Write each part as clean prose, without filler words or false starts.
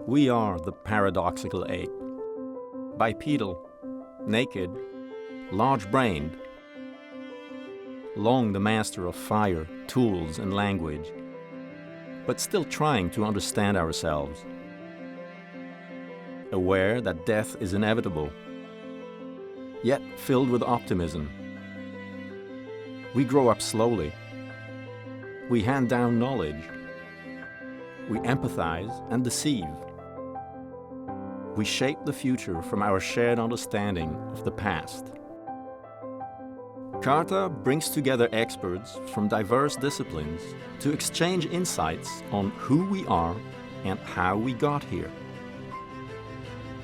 We are the paradoxical ape. Bipedal, naked, large-brained, long the master of fire, tools, and language, but still trying to understand ourselves. Aware that death is inevitable, yet filled with optimism. We grow up slowly. We hand down knowledge. We empathize and deceive. We shape the future from our shared understanding of the past. CARTA brings together experts from diverse disciplines to exchange insights on who we are and how we got here.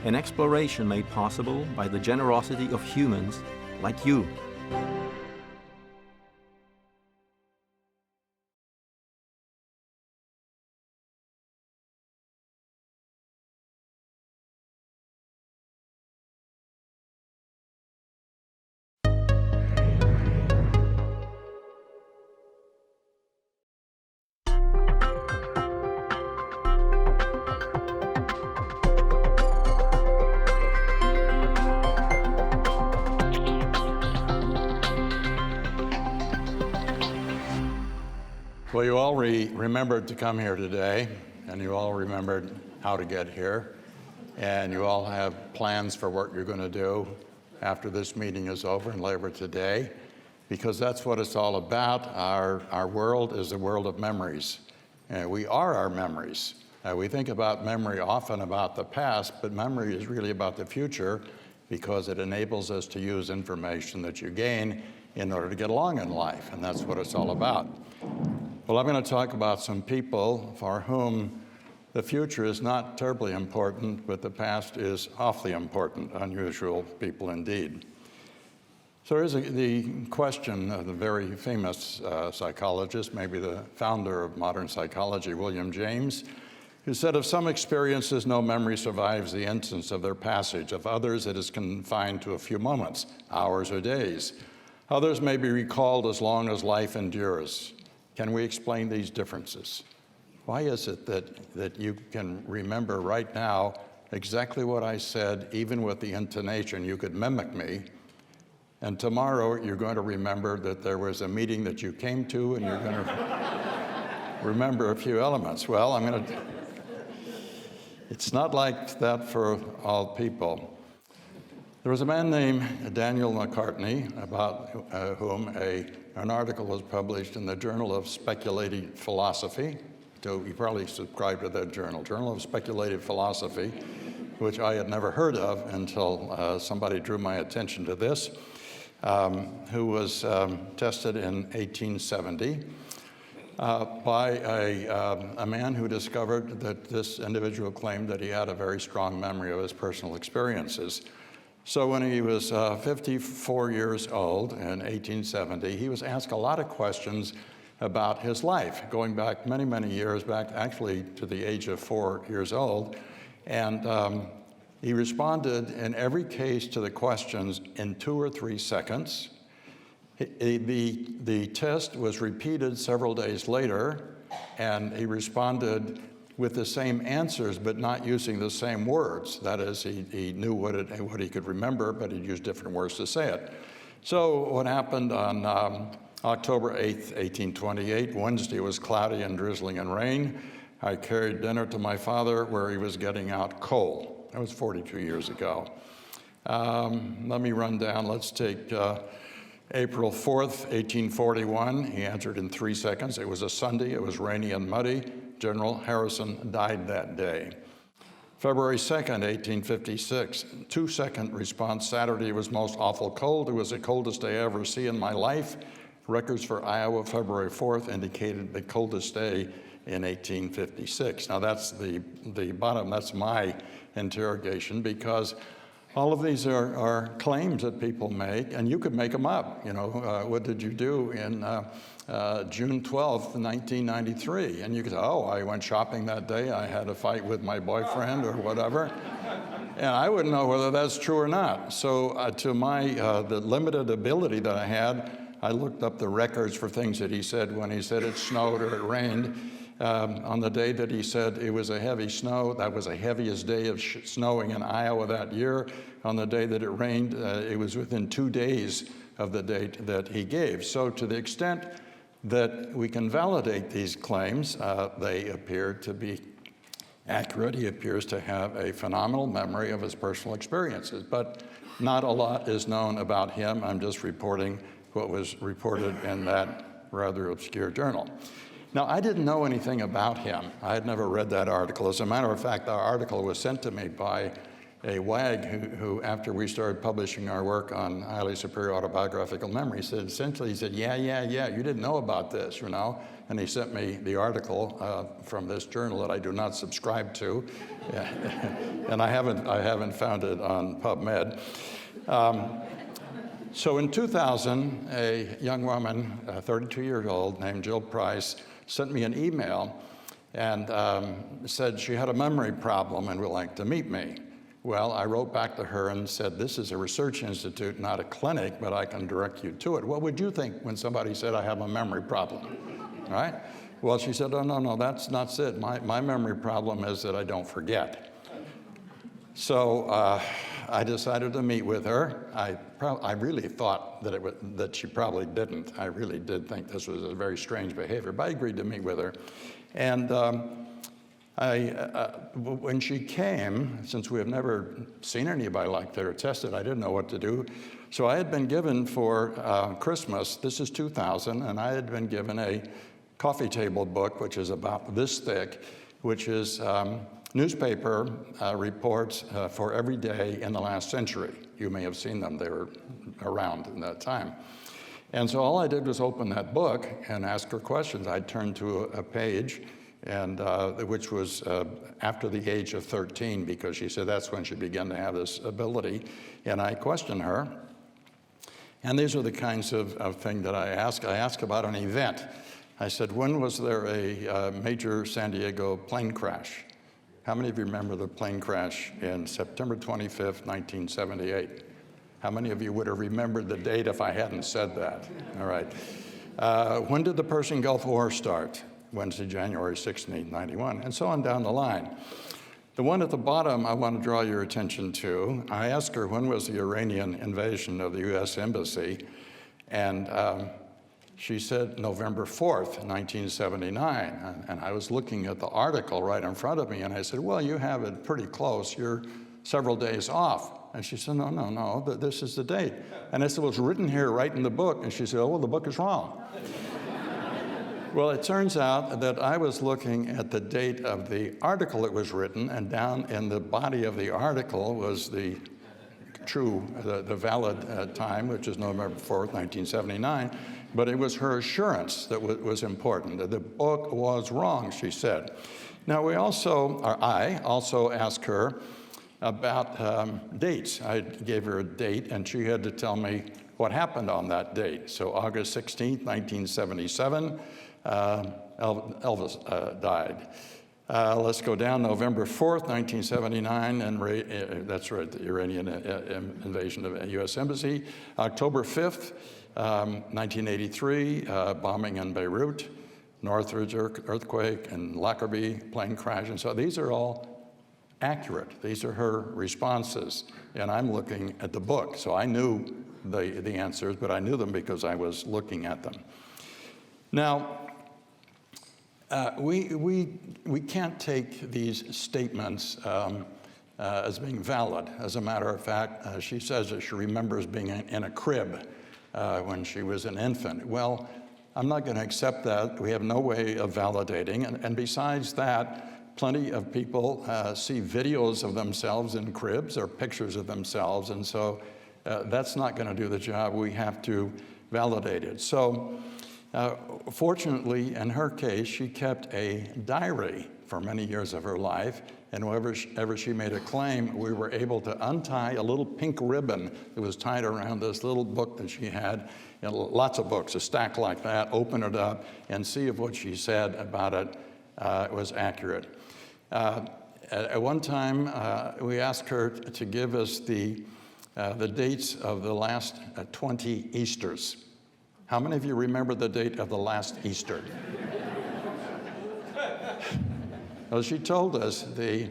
An exploration made possible by the generosity of humans like you. Well, you all remembered to come here today, and you all remembered how to get here, and you all have plans for what you're going to do after this meeting is over and later today, because that's what it's all about. Our world is a world of memories. We are our memories. We think about memory often about the past, but memory is really about the future because it enables us to use information that you gain in order to get along in life, and that's what it's all about. Well, I'm going to talk about some people for whom the future is not terribly important, but the past is awfully important, unusual people indeed. So here's the question of the very famous psychologist, maybe the founder of modern psychology, William James, who said, of some experiences, no memory survives the instance of their passage. Of others, it is confined to a few moments, hours or days. Others may be recalled as long as life endures. Can we explain these differences? Why is it that you can remember right now exactly what I said, even with the intonation? You could mimic me, and tomorrow you're going to remember that there was a meeting that you came to, and you're going to remember a few elements. Well, it's not like that for all people. There was a man named Daniel McCartney, about whom an article was published in the Journal of Speculative Philosophy. So you probably subscribe to that Journal of Speculative Philosophy, which I had never heard of until somebody drew my attention to this, who was tested in 1870 by a man who discovered that this individual claimed that he had a very strong memory of his personal experiences. So when he was 54 years old in 1870, he was asked a lot of questions about his life, going back many, many years, back actually to the age of 4 years old. And he responded in every case to the questions in 2 or 3 seconds. The test was repeated several days later, and he responded with the same answers, but not using the same words. That is, he knew what he could remember, but he used different words to say it. So what happened on October 8th, 1828, Wednesday was cloudy and drizzling and rain. I carried dinner to my father where he was getting out coal. That was 42 years ago. Let me run down. Let's take April 4th, 1841. He answered in 3 seconds. It was a Sunday. It was rainy and muddy. General Harrison died that day. February 2nd, 1856, 2-second response. Saturday was most awful cold. It was the coldest day I ever see in my life. Records for Iowa, February 4th, indicated the coldest day in 1856. Now that's the bottom, that's my interrogation, because all of these are claims that people make, and you could make them up. You know, what did you do in June 12th, 1993? And you could say, oh, I went shopping that day, I had a fight with my boyfriend or whatever. And I wouldn't know whether that's true or not. So to my, the limited ability that I had, I looked up the records for things that he said when he said it snowed or it rained. on the day that he said it was a heavy snow. That was the heaviest day of snowing in Iowa that year. On the day that it rained, it was within 2 days of the date that he gave. So to the extent that we can validate these claims, they appear to be accurate. He appears to have a phenomenal memory of his personal experiences, but not a lot is known about him. I'm just reporting what was reported in that rather obscure journal. Now, I didn't know anything about him. I had never read that article. As a matter of fact, the article was sent to me by a wag who after we started publishing our work on highly superior autobiographical memory, said, essentially, he said, yeah, you didn't know about this, you know? And he sent me the article from this journal that I do not subscribe to, and I haven't found it on PubMed. So in 2000, a young woman, 32 years old, named Jill Price, sent me an email and said she had a memory problem and would like to meet me. Well, I wrote back to her and said, this is a research institute, not a clinic, but I can direct you to it. What would you think when somebody said I have a memory problem, right? Well, she said, oh, no, that's not it. My memory problem is that I don't forget. So I decided to meet with her. I really thought that she probably didn't. I really did think this was a very strange behavior, but I agreed to meet with her. And when she came, since we have never seen anybody like that or tested, I didn't know what to do. So I had been given for Christmas, this is 2000, and I had been given a coffee table book, which is about this thick, which is newspaper reports for every day in the last century. You may have seen them. They were around in that time. And so all I did was open that book and ask her questions. I'd turn to a page, and which was after the age of 13, because she said that's when she began to have this ability. And I questioned her. And these are the kinds of things that I ask. I ask about an event. I said, when was there a major San Diego plane crash? How many of you remember the plane crash in September 25th, 1978? How many of you would have remembered the date if I hadn't said that? All right. When did the Persian Gulf War start? Wednesday, January 16, 1991, and so on down the line. The one at the bottom I want to draw your attention to, I asked her when was the Iranian invasion of the U.S. Embassy, and she said November 4th, 1979, and I was looking at the article right in front of me, and I said, well, you have it pretty close. You're several days off. And she said, no, this is the date. And I said, well, it's written here right in the book. And she said, oh, well, the book is wrong. Well, it turns out that I was looking at the date of the article that was written, and down in the body of the article was the valid time, which is November 4th, 1979. But it was her assurance that was important. The book was wrong, she said. Now, I also asked her about dates. I gave her a date, and she had to tell me what happened on that date. So August 16th, 1977, Elvis died. Let's go down, November 4th, 1979, and that's right, the Iranian invasion of the U.S. Embassy. October 5th, 1983, bombing in Beirut, Northridge earthquake, and Lockerbie plane crash. And so these are all accurate. These are her responses. And I'm looking at the book. So I knew the answers, but I knew them because I was looking at them. Now, we can't take these statements as being valid. As a matter of fact, she says that she remembers being in a crib when she was an infant. Well, I'm not going to accept that. We have no way of validating. And besides that, plenty of people see videos of themselves in cribs or pictures of themselves. And so that's not going to do the job. We have to validate it. So fortunately, in her case, she kept a diary for many years of her life. And whenever she made a claim, we were able to untie a little pink ribbon that was tied around this little book that she had. You know, lots of books, a stack like that, open it up and see if what she said about it was accurate. At one time, we asked her to give us the dates of the last 20 Easters. How many of you remember the date of the last Easter? Well, she told us the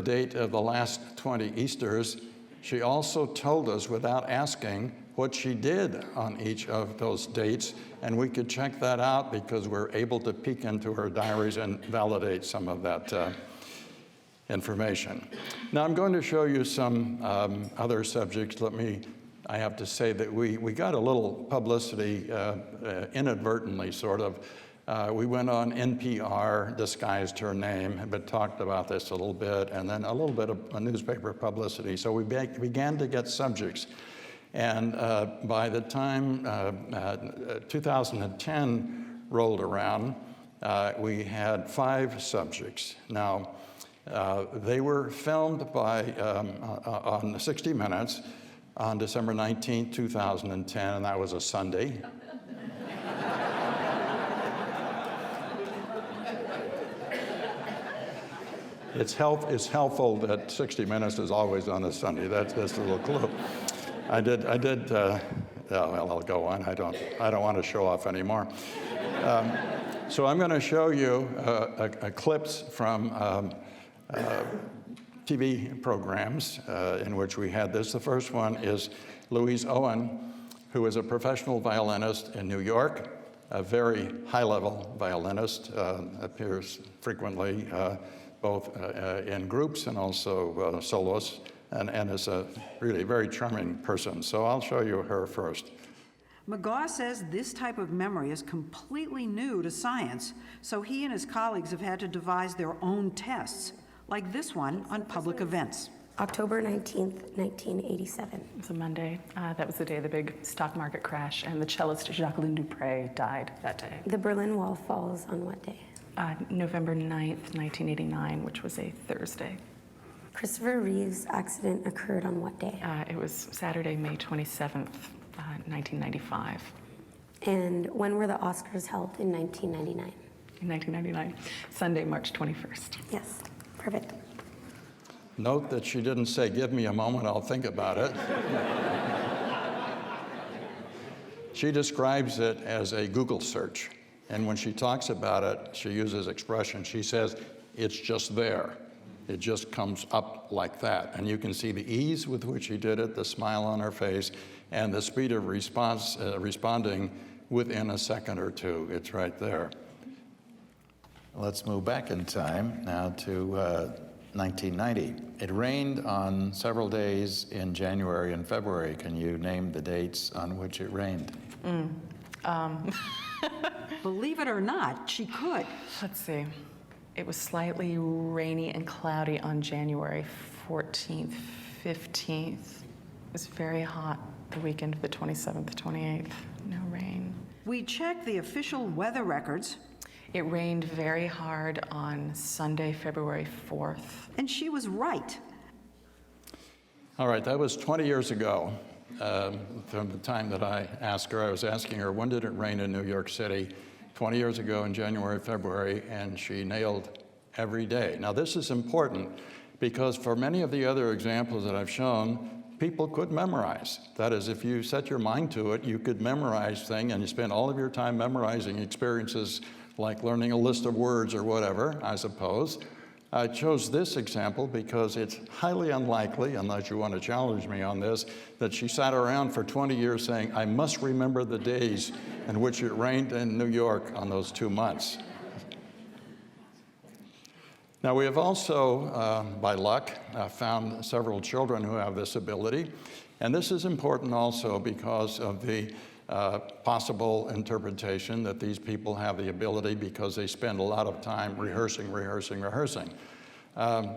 date of the last 20 Easters. She also told us, without asking, what she did on each of those dates, and we could check that out because we're able to peek into her diaries and validate some of that information. Now I'm going to show you some other subjects. I have to say that we got a little publicity inadvertently, sort of. We went on NPR, disguised her name, but talked about this a little bit, and then a little bit of newspaper publicity. So we began to get subjects. And by the time 2010 rolled around, we had 5 subjects. Now, they were filmed on 60 Minutes on December 19, 2010, and that was a Sunday. It's helpful that 60 Minutes is always on a Sunday. That's a little clue. Well, I'll go on. I don't want to show off anymore. So I'm going to show you clips from TV programs in which we had this. The first one is Louise Owen, who is a professional violinist in New York, a very high-level violinist, appears frequently both in groups and also soloists, and is a really very charming person. So I'll show you her first. McGaugh says this type of memory is completely new to science, so he and his colleagues have had to devise their own tests, like this one on public events. October 19th, 1987. It was a Monday. That was the day of the big stock market crash, and the cellist Jacqueline Dupre died that day. The Berlin Wall falls on what day? November 9th, 1989, which was a Thursday. Christopher Reeve's accident occurred on what day? It was Saturday, May 27th, 1995. And when were the Oscars held in 1999? In 1999, Sunday, March 21st. Yes, perfect. Note that she didn't say, "Give me a moment, I'll think about it." She describes it as a Google search. And when she talks about it, she uses expression. She says, "It's just there. It just comes up like that." And you can see the ease with which she did it, the smile on her face, and the speed of responding within a second or two. It's right there. Let's move back in time now to 1990. It rained on several days in January and February. Can you name the dates on which it rained? Believe it or not, she could. Let's see. It was slightly rainy and cloudy on January 14th, 15th. It was very hot the weekend of the 27th, 28th. No rain. We checked the official weather records. It rained very hard on Sunday, February 4th. And she was right. All right, that was 20 years ago. From the time that I asked her, I was asking her, when did it rain in New York City? 20 years ago in January, February, and she nailed every day. Now this is important because for many of the other examples that I've shown, people could memorize. That is, if you set your mind to it, you could memorize things, and you spend all of your time memorizing experiences like learning a list of words or whatever, I suppose. I chose this example because it's highly unlikely, unless you want to challenge me on this, that she sat around for 20 years saying, "I must remember the days in which it rained in New York on those 2 months." Now, we have also, by luck, found several children who have this ability. And this is important also because of the possible interpretation that these people have the ability because they spend a lot of time rehearsing.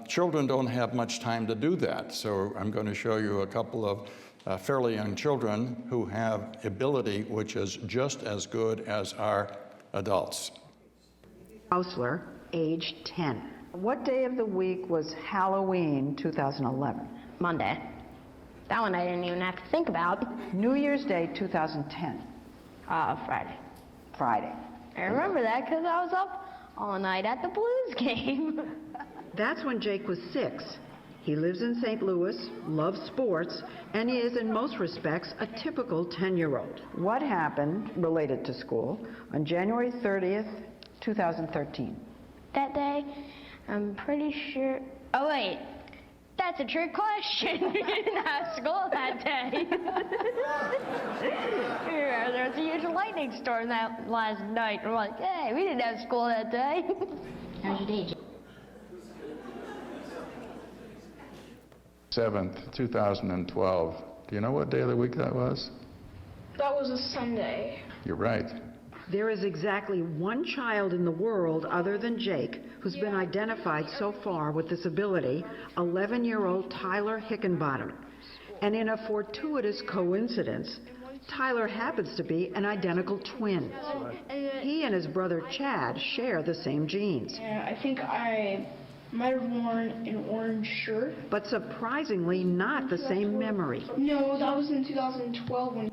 Children don't have much time to do that. So I'm going to show you a couple of fairly young children who have ability which is just as good as our adults. Hausler, age 10. What day of the week was Halloween 2011? Monday. That one I didn't even have to think about. New Year's Day 2010. Friday. Friday. I remember that because I was up all night at the Blues game. That's when Jake was 6. He lives in St. Louis, loves sports, and he is in most respects a typical 10-year-old. What happened related to school on January 30th, 2013? That day, I'm pretty sure. Oh, wait. That's a trick question. We didn't have school that day. Yeah, there was a huge lightning storm that last night. We're like, hey, we didn't have school that day. How's your day? 7th, 2012. Do you know what day of the week that was? That was a Sunday. You're right. There is exactly one child in the world other than Jake who's been identified so far with this ability, 11-year-old Tyler Hickenbottom. And in a fortuitous coincidence, Tyler happens to be an identical twin. He and his brother Chad share the same genes. Yeah, I think I might have worn an orange shirt. But surprisingly not the same memory. No, that was in 2012 when...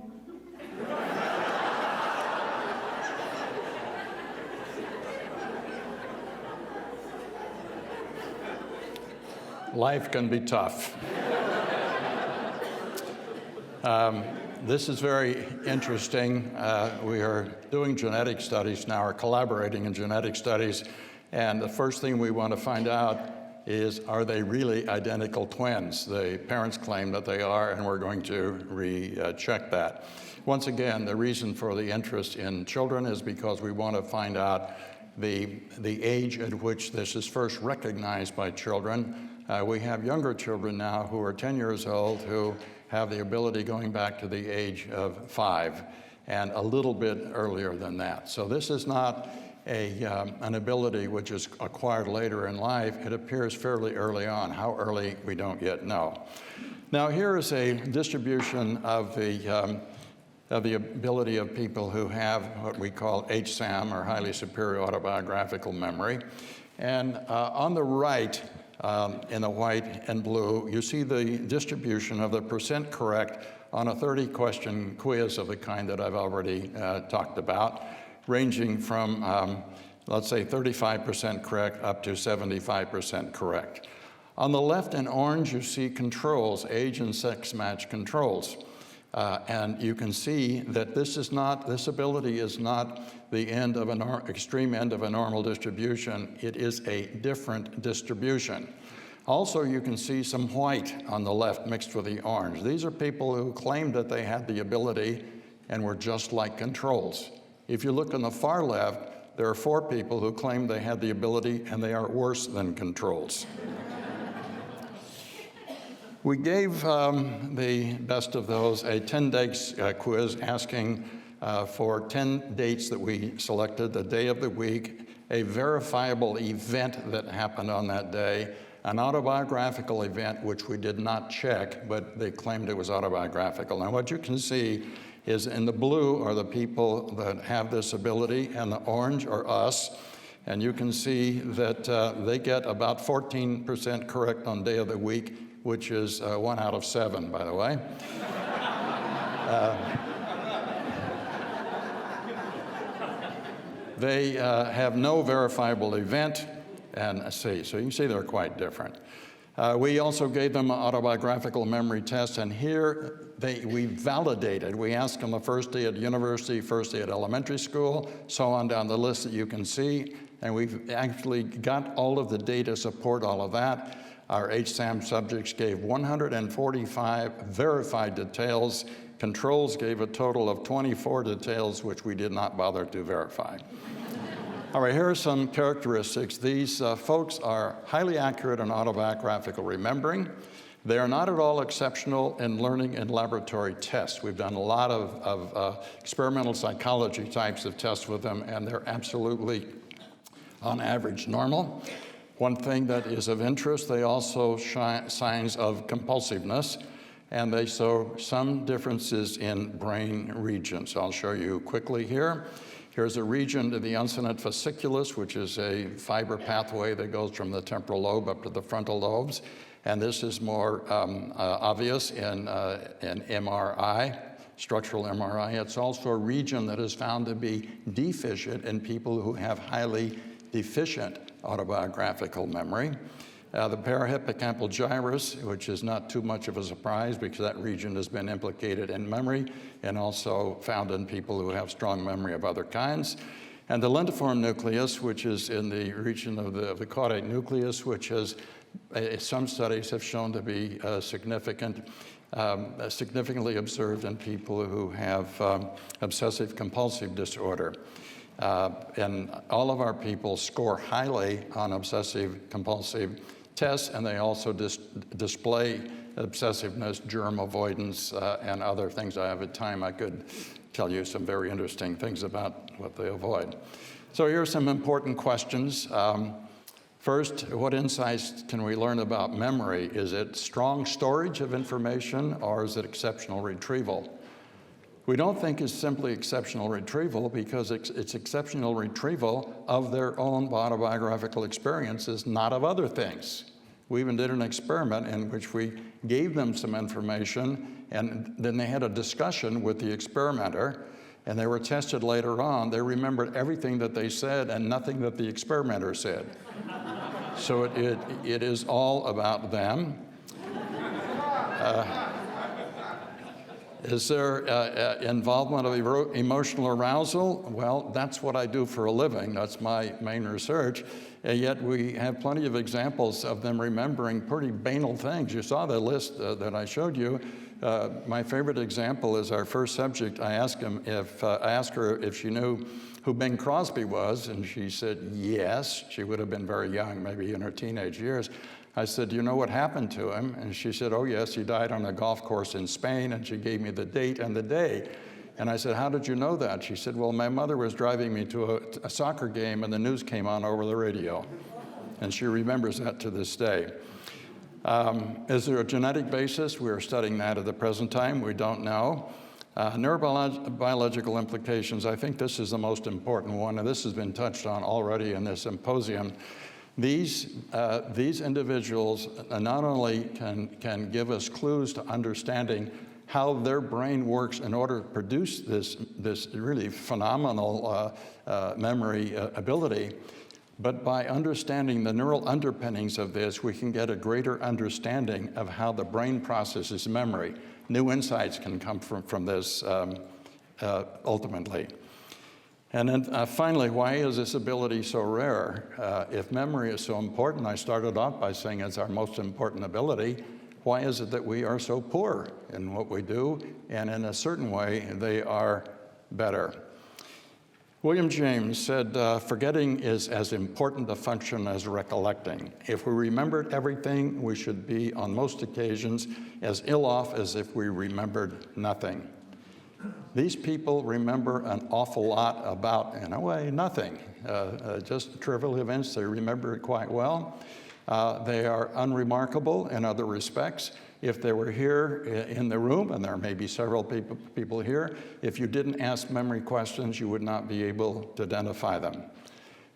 Life can be tough. This is very interesting. We are doing genetic studies now, or collaborating in genetic studies, and the first thing we want to find out is, are they really identical twins? The parents claim that they are, and we're going to recheck that. Once again, the reason for the interest in children is because we want to find out the age at which this is first recognized by children. We have younger children now who are 10 years old who have the ability going back to the age of 5 and a little bit earlier than that. So this is not an ability which is acquired later in life. It appears fairly early on. How early, we don't yet know. Now here is a distribution of the ability of people who have what we call HSAM, or highly superior autobiographical memory. And on the right, in the white and blue, you see the distribution of the percent correct on a 30-question quiz of the kind that I've already talked about, ranging from, let's say, 35% correct up to 75% correct. On the left in orange, you see controls, age and sex match controls. And you can see that this ability is not the end of extreme end of a normal distribution. It is a different distribution. Also, you can see some white on the left mixed with the orange. These are people who claimed that they had the ability and were just like controls. If you look on the far left, there are 4 people who claim they had the ability and they are worse than controls. We gave the best of those a 10-day quiz asking for 10 dates that we selected, the day of the week, a verifiable event that happened on that day, an autobiographical event which we did not check, but they claimed it was autobiographical. Now what you can see is in the blue are the people that have this ability, and the orange are us. And you can see that they get about 14% correct on day of the week, which is 1 out of 7, by the way. They have no verifiable event, and so you can see they're quite different. We also gave them an autobiographical memory test, and here we validated. We asked them the first day at university, first day at elementary school, so on down the list that you can see, and we've actually got all of the data to support all of that. Our HSAM subjects gave 145 verified details. Controls gave a total of 24 details, which we did not bother to verify. All right, here are some characteristics. These folks are highly accurate in autobiographical remembering. They are not at all exceptional in learning in laboratory tests. We've done a lot of experimental psychology types of tests with them, and they're absolutely, on average, normal. One thing that is of interest, they also show signs of compulsiveness, and they show some differences in brain regions. I'll show you quickly here. Here's a region to the uncinate fasciculus, which is a fiber pathway that goes from the temporal lobe up to the frontal lobes, and this is more obvious in MRI, structural MRI. It's also a region that is found to be deficient in people who have highly deficient autobiographical memory. The parahippocampal gyrus, which is not too much of a surprise because that region has been implicated in memory and also found in people who have strong memory of other kinds. And the lentiform nucleus, which is in the region of the caudate nucleus, which has, some studies have shown to be significantly observed in people who have obsessive compulsive disorder. And all of our people score highly on obsessive compulsive tests, and they also display obsessiveness, germ avoidance, and other things. I have a time I could tell you some very interesting things about what they avoid. So here are some important questions. First, what insights can we learn about memory? Is it strong storage of information, or is it exceptional retrieval? We don't think it's simply exceptional retrieval because it's exceptional retrieval of their own autobiographical experiences, not of other things. We even did an experiment in which we gave them some information, and then they had a discussion with the experimenter, and they were tested later on. They remembered everything that they said and nothing that the experimenter said. So it is all about them. Is there involvement of emotional arousal? Well, that's what I do for a living. That's my main research. And yet we have plenty of examples of them remembering pretty banal things. You saw the list that I showed you. My favorite example is our first subject. I asked her if she knew who Bing Crosby was, and she said yes. She would have been very young, maybe in her teenage years. I said, do you know what happened to him? And she said, oh yes, he died on a golf course in Spain, and she gave me the date and the day. And I said, how did you know that? She said, well, my mother was driving me to a soccer game, and the news came on over the radio. And she remembers that to this day. Is there a genetic basis? We are studying that at the present time. We don't know. Neurobiological implications, I think this is the most important one, and this has been touched on already in this symposium. These individuals not only can give us clues to understanding how their brain works in order to produce this really phenomenal memory ability, but by understanding the neural underpinnings of this, we can get a greater understanding of how the brain processes memory. New insights can come from this ultimately. And then finally, why is this ability so rare? If memory is so important, I started off by saying it's our most important ability. Why is it that we are so poor in what we do? And in a certain way, they are better. William James said, forgetting is as important a function as recollecting. If we remembered everything, we should be, on most occasions, as ill off as if we remembered nothing. These people remember an awful lot about, in a way, nothing. Just trivial events, they remember it quite well. They are unremarkable in other respects. If they were here in the room, and there may be several people here, if you didn't ask memory questions, you would not be able to identify them.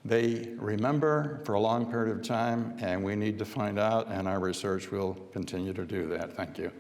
They remember for a long period of time, and we need to find out, and our research will continue to do that. Thank you.